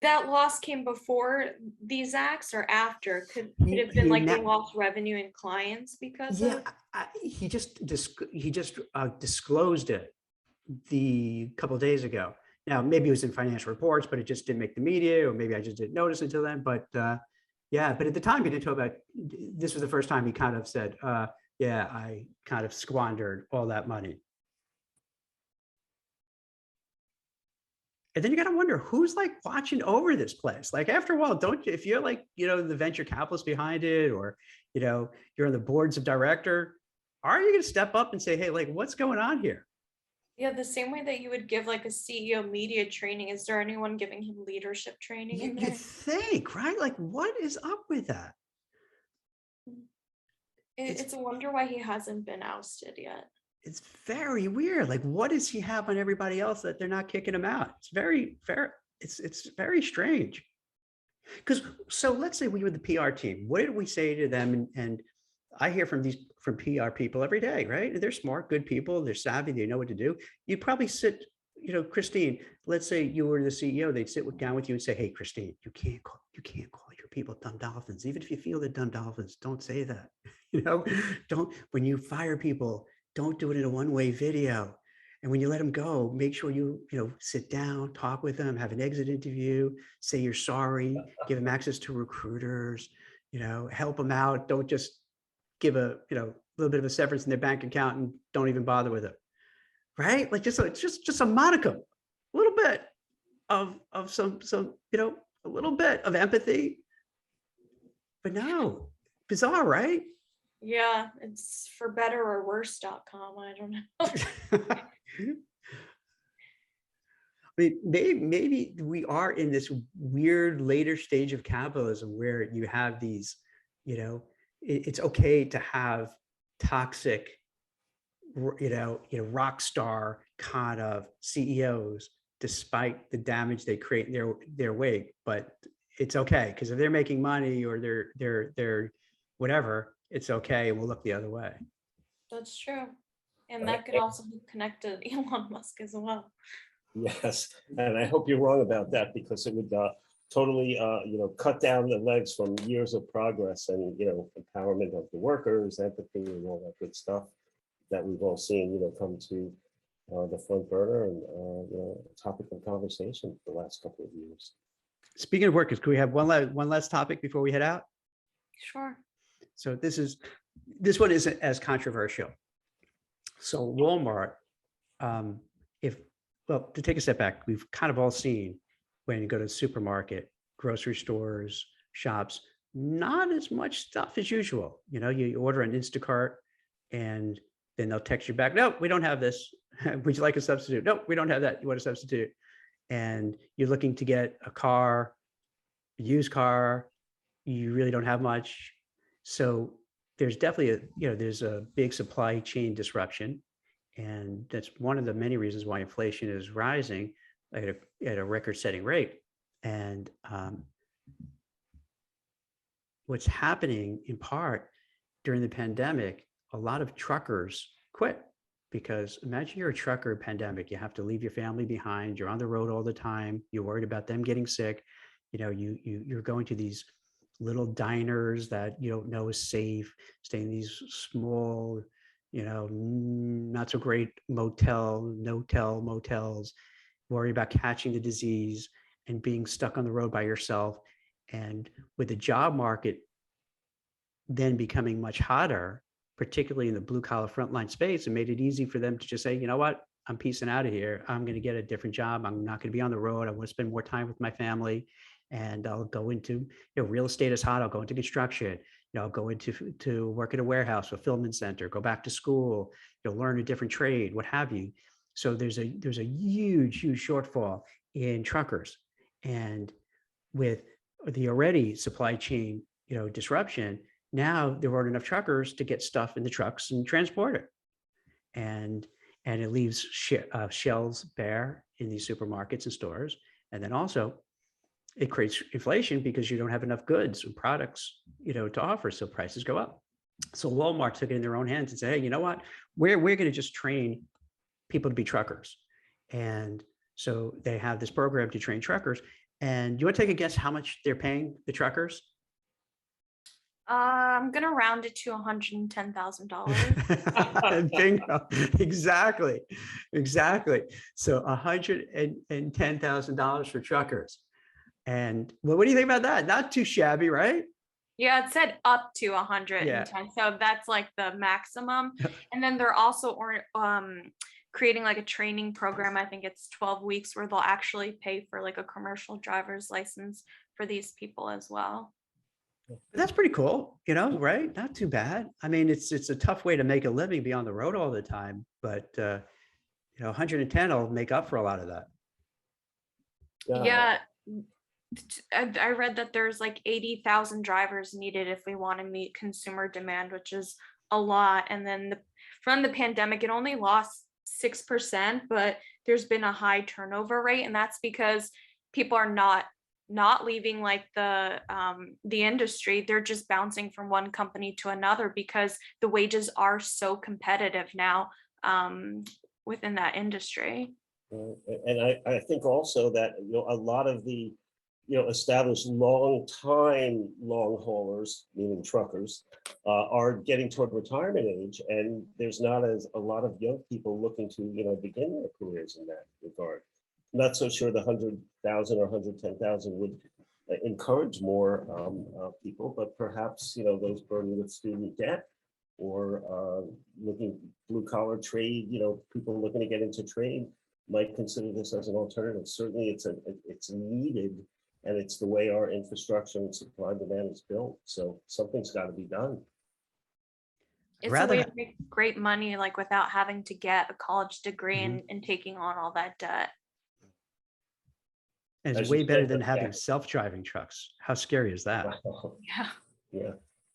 S2: That loss came before these acts or after? Could it have been like they lost revenue and clients because of?
S1: He just disclosed it the couple of days ago. Now, maybe it was in financial reports, but it just didn't make the media, or maybe I just didn't notice until then. But but at the time he didn't talk about, this was the first time he kind of said, I kind of squandered all that money. And then you got to wonder who's like watching over this place. Like after a while, don't you, if you're like, the venture capitalist behind it, or, you're on the boards of director, are you going to step up and say, hey, like, what's going on here?
S2: Yeah, the same way that you would give like a CEO media training. Is there anyone giving him leadership training in there?
S1: You think, right? Like, what is up with that?
S2: It's a wonder why he hasn't been ousted yet.
S1: It's very weird. Like, what does he have on everybody else that they're not kicking him out? It's very very strange. Because so let's say we were the PR team. What did we say to them? And I hear from PR people every day, right? They're smart, good people. They're savvy. They know what to do. You'd probably sit, Christine, let's say you were the CEO. They'd sit down with you and say, hey, Christine, you can't call your people dumb dolphins. Even if you feel they're dumb dolphins, don't say that. When you fire people, don't do it in a one-way video. And when you let them go, make sure you sit down, talk with them, have an exit interview, say you're sorry, give them access to recruiters, help them out. Don't just give a little bit of a severance in their bank account and don't even bother with it, right? Like just a modicum, a little bit of some a little bit of empathy. But no, bizarre, right?
S2: Yeah, it's for better or worse.com. I don't know.
S1: I mean, maybe we are in this weird later stage of capitalism where you have these, it's okay to have toxic, rock star kind of CEOs, despite the damage they create in their wake. But it's okay because if they're making money or they're whatever, it's okay, and we'll look the other way.
S2: That's true, and that could also be connected to Elon Musk as well.
S3: Yes, and I hope you're wrong about that, because it would totally, cut down the legs from years of progress and, empowerment of the workers, empathy, and all that good stuff that we've all seen, come to the front burner and, topic of conversation for the last couple of years.
S1: Speaking of workers, can we have one last topic before we head out?
S2: Sure.
S1: So this one isn't as controversial. So Walmart, to take a step back, we've kind of all seen when you go to the supermarket, grocery stores, shops, not as much stuff as usual. You order an Instacart and then they'll text you back, no, we don't have this. Would you like a substitute? No, we don't have that. You want a substitute? And you're looking to get a used car, you really don't have much. So there's definitely there's a big supply chain disruption. And that's one of the many reasons why inflation is rising at a record-setting rate. And what's happening in part during the pandemic, a lot of truckers quit, because imagine you're a trucker in pandemic, you have to leave your family behind, you're on the road all the time, you're worried about them getting sick, you're going to these little diners that you don't know is safe, staying in these small, not so great motels, worry about catching the disease and being stuck on the road by yourself. And with the job market then becoming much hotter, particularly in the blue collar frontline space, and made it easy for them to just say, you know what, I'm peacing out of here. I'm going to get a different job. I'm not going to be on the road. I want to spend more time with my family, and I'll go into, real estate is hot. I'll go into construction. I'll go into to work at a warehouse, fulfillment center, go back to school, learn a different trade, what have you. So there's a huge shortfall in truckers, and with the already supply chain, disruption, now there aren't enough truckers to get stuff in the trucks and transport it. And it leaves shelves bare in these supermarkets and stores. And then also it creates inflation because you don't have enough goods and products, to offer. So prices go up. So Walmart took it in their own hands and said, hey, you know what? We're going to just train people to be truckers. And so they have this program to train truckers. And you want to take a guess how much they're paying the truckers?
S2: I'm gonna round it to $110,000.
S1: Bingo. Exactly. So $110,000 for truckers. And well, what do you think about that? Not too shabby, right?
S2: Yeah, it said up to 110. So that's like the maximum. And then they're also creating like a training program. I think it's 12 weeks where they'll actually pay for like a commercial driver's license for these people as well.
S1: That's pretty cool, right? Not too bad. I mean, it's a tough way to make a living, be on the road all the time, but 110 will make up for a lot of that.
S2: Yeah. I read that there's like 80,000 drivers needed if we want to meet consumer demand, which is a lot. And then from the pandemic, it only lost 6%, but there's been a high turnover rate. And that's because people are not leaving like the industry. They're just bouncing from one company to another because the wages are so competitive now within that industry.
S3: And I think also that a lot of the established long haulers, meaning truckers, are getting toward retirement age, and there's not a lot of young people looking to begin their careers in that regard. I'm not so sure the 100,000 or 110,000 would encourage more people, but perhaps those burdened with student debt or looking blue collar trade, people looking to get into trade might consider this as an alternative. Certainly, it's needed, and it's the way our infrastructure and supply and demand is built. So something's got to be done.
S2: It's a way to make great money, like without having to get a college degree and taking on all that debt.
S1: And it's way better than having self-driving trucks. How scary is that?
S3: Wow.
S2: Yeah.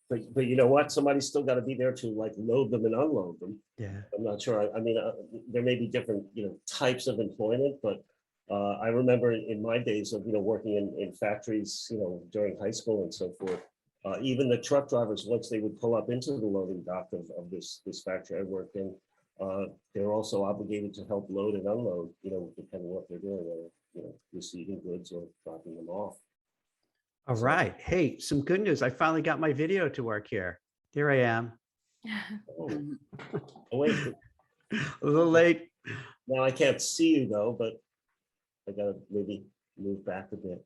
S3: But you know what? Somebody's still got to be there to like load them and unload them.
S1: Yeah.
S3: I'm not sure. I mean, there may be different, types of employment, but I remember in my days of, working in factories, during high school and so forth, even the truck drivers, once they would pull up into the loading dock of this factory I worked in, they're also obligated to help load and unload, depending on what they're doing, whether, receiving goods or dropping them off.
S1: All right. Hey, some good news. I finally got my video to work here. Here I am.
S3: Oh, wait.
S1: A little late.
S3: Now I can't see you though, but I gotta maybe move back a bit.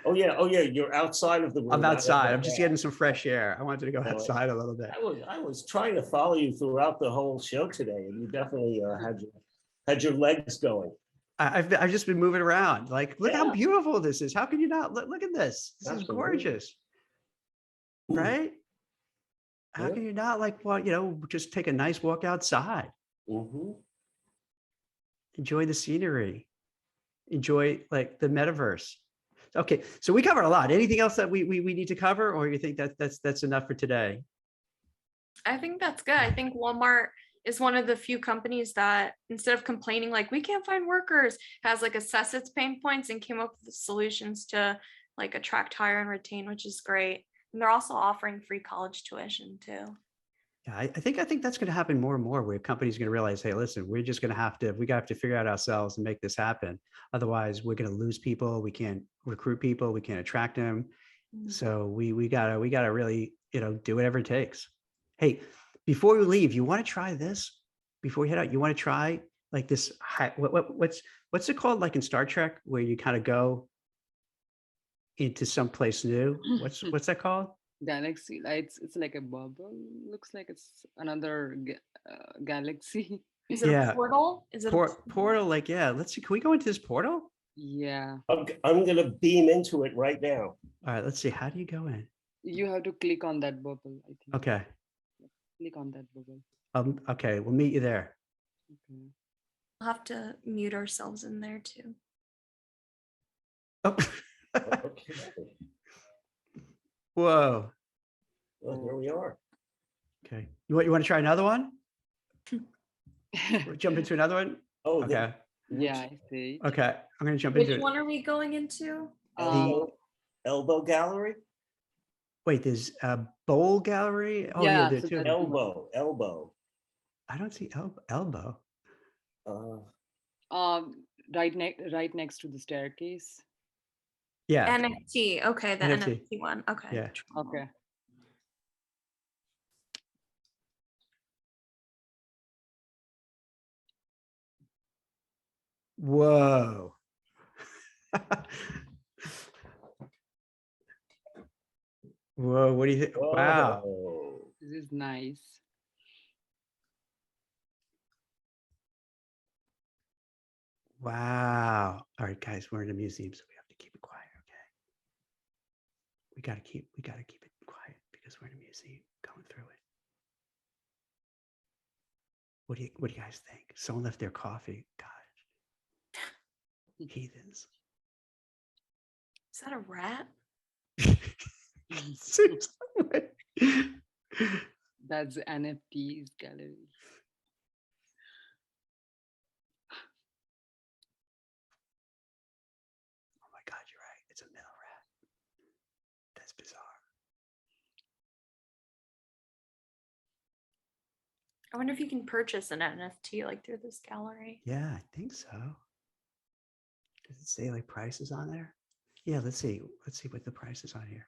S3: Oh yeah, you're outside of the room.
S1: I'm outside. I'm just getting some fresh air. I wanted to go outside a little bit.
S3: I was trying to follow you throughout the whole show today, and you definitely had your legs going.
S1: I've just been moving around. Like, look how beautiful this is. How can you not look at this? This is gorgeous, right? How can you not just take a nice walk outside? Enjoy the scenery. Enjoy like the metaverse. Okay, so we covered a lot. Anything else that we need to cover, or you think that's enough for today?
S2: I think that's good. I think Walmart is one of the few companies that, instead of complaining like we can't find workers, has like assessed its pain points and came up with solutions to like attract, hire, and retain, which is great. And they're also offering free college tuition too.
S1: Yeah, I think that's going to happen more and more, where companies are going to realize, hey, listen, we're just going to have to figure out ourselves and make this happen. Otherwise, we're going to lose people. We can't recruit people. We can't attract them. So we gotta really do whatever it takes. Hey, before we leave, you want to try this? Before we head out, you want to try like this? What's it called? Like in Star Trek, where you kind of go into someplace new. What's that called?
S4: Galaxy lights. It's like a bubble. Looks like it's another galaxy.
S2: Is it a
S1: Yeah.
S2: portal? Is it a
S1: Portal, like, yeah, let's see. Can we go into this portal?
S4: Yeah.
S3: I'm gonna beam into it right now.
S1: All right, let's see. How do you go in?
S4: You have to click on that bubble, I think.
S1: Okay.
S4: Click on that bubble.
S1: Okay, we'll meet you there.
S4: Okay.
S2: We'll have to mute ourselves in there too.
S1: Oh.
S3: Okay.
S1: Whoa.
S3: Well, here we are.
S1: Okay. You want to try another one? Jump into another one?
S3: Oh,
S1: Okay.
S4: Yeah, I see.
S1: Okay. I'm gonna jump
S2: Which
S1: into it.
S2: one are we going into?
S3: elbow gallery.
S1: Wait, there's a bowl gallery. Oh
S4: Yeah,
S1: yeah, there
S4: so
S1: too.
S4: that-
S3: Elbow.
S1: I don't see elbow.
S4: Right next to the staircase.
S1: Yeah.
S2: NFT. Okay, the
S1: NFT.
S2: NFT one. Okay.
S1: Yeah.
S4: Okay.
S1: Whoa. Whoa, what do you think? Wow.
S3: Whoa.
S4: This is nice.
S1: Wow. All right, guys, we're in a museum, so we have to keep it quiet, okay? We gotta keep it quiet because we're in a museum going through it. What do you guys think? Someone left their coffee. God. Heathens.
S2: Is that a rat?
S1: Seems that way.
S4: That's NFTs gallery.
S1: Oh my God, you're right. It's a male rat. That's bizarre.
S2: I wonder if you can purchase an NFT like through this gallery.
S1: Yeah, I think so. Does it say like prices on there? Yeah, let's see. Let's see what the price is on here.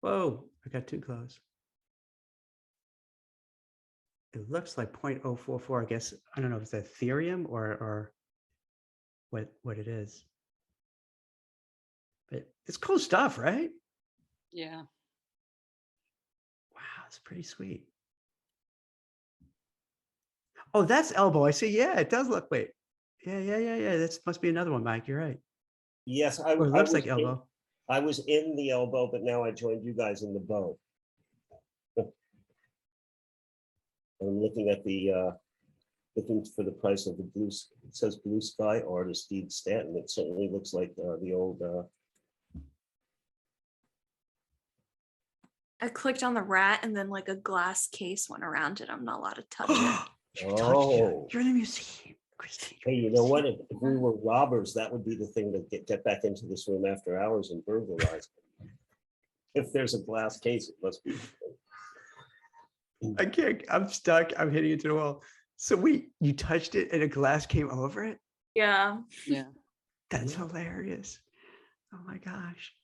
S1: Whoa, I got too close. It looks like 0.044. I guess I don't know if it's Ethereum or what it is. But it's cool stuff, right?
S4: Yeah.
S1: Wow, it's pretty sweet. Oh, that's elbow. I see. Yeah, it does look. Wait. Yeah. That must be another one, Mike. You're right.
S3: Yes,
S1: Or it looks like elbow.
S3: I was in the elbow, but now I joined you guys in the bow. I'm looking at looking for the price of the blue. It says Blue Sky artist Deed Stanton. It certainly looks like the old.
S2: I clicked on the rat and then like a glass case went around it. I'm not allowed to touch it.
S1: You touched
S3: Oh.
S1: it. You're in the museum, Christine.
S3: Hey, you know what? If we were robbers, that would be the thing to get back into this room after hours and burglarize. If there's a glass case, it must be.
S1: I can't. I'm stuck. I'm hitting into the wall. So you touched it and a glass came over it?
S2: Yeah.
S4: Yeah.
S1: That's hilarious. Oh my gosh.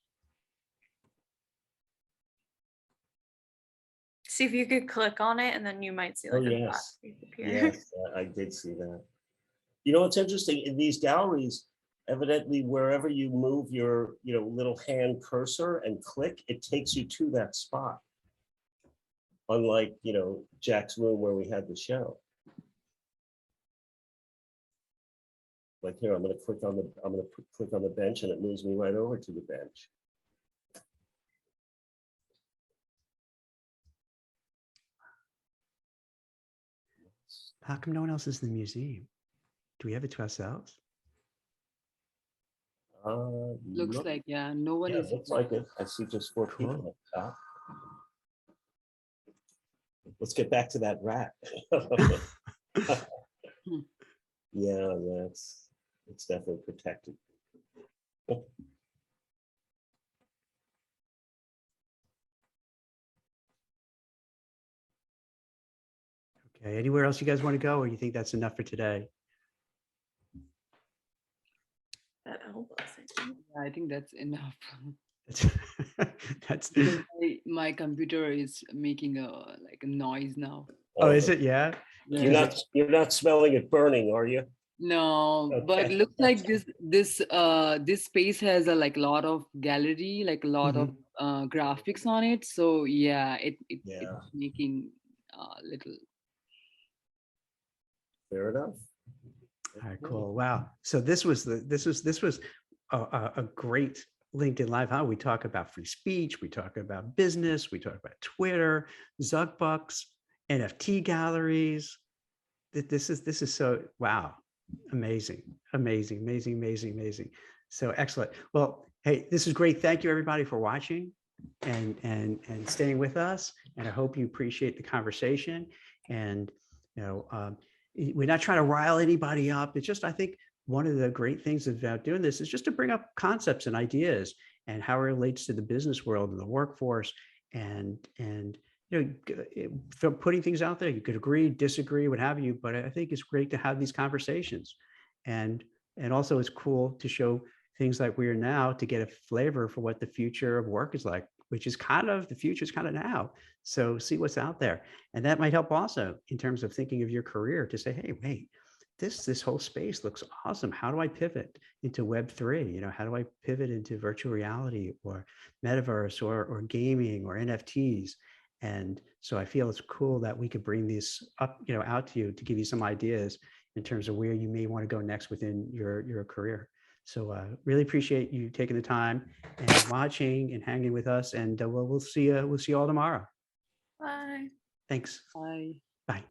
S2: See if you could click on it and then you might see like
S3: Oh,
S2: a
S3: yes.
S2: glass piece appear.
S3: Yes, I did see that. You know, it's interesting in these galleries, evidently wherever you move your, little hand cursor and click, it takes you to that spot. Unlike, Jack's room where we had the show. Like here, I'm going to click on the bench and it moves me right over to the bench.
S1: How come no one else is in the museum? Do we have it to ourselves?
S4: Looks like, yeah, no one
S3: Yeah,
S4: is.
S3: looks like it. I see just 4 people
S1: Cool.
S3: at the top. Let's get back to that rat. Yeah, it's definitely protected.
S1: Okay. Anywhere else you guys want to go, or you think that's enough for today?
S2: That elbow thing.
S4: I think that's enough.
S1: That's
S4: My computer is making a noise now.
S1: Oh, is it? Yeah.
S4: Yeah.
S3: You're not smelling it burning, are you?
S4: No, but
S3: Okay.
S4: looks like this space has a like lot of gallery, like a lot of graphics on it. So yeah, it's
S3: Yeah,
S4: making little.
S3: fair enough.
S1: All right, cool. Wow. So this was a great LinkedIn Live. How we talk about free speech, we talk about business, we talk about Twitter, Zuckbucks, NFT galleries. This is so wow, amazing, amazing, amazing, amazing, amazing. So excellent. Well, hey, this is great. Thank you everybody for watching and staying with us. And I hope you appreciate the conversation. And you know, we're not trying to rile anybody up. It's just I think one of the great things about doing this is just to bring up concepts and ideas and how it relates to the business world and the workforce and you know, putting things out there. You could agree, disagree, what have you, but I think it's great to have these conversations. And also it's cool to show things like we are now to get a flavor for what the future of work is like, which is kind of the future is kind of now. So see what's out there. And that might help also in terms of thinking of your career to say, hey, wait, this whole space looks awesome. How do I pivot into Web3? You know, how do I pivot into virtual reality or metaverse or gaming or NFTs? And so I feel it's cool that we could bring these up, you know, out to you to give you some ideas in terms of where you may want to go next within your career. So really appreciate you taking the time and watching and hanging with us. And we'll see you all tomorrow.
S2: Bye.
S1: Thanks.
S4: Bye.
S1: Bye.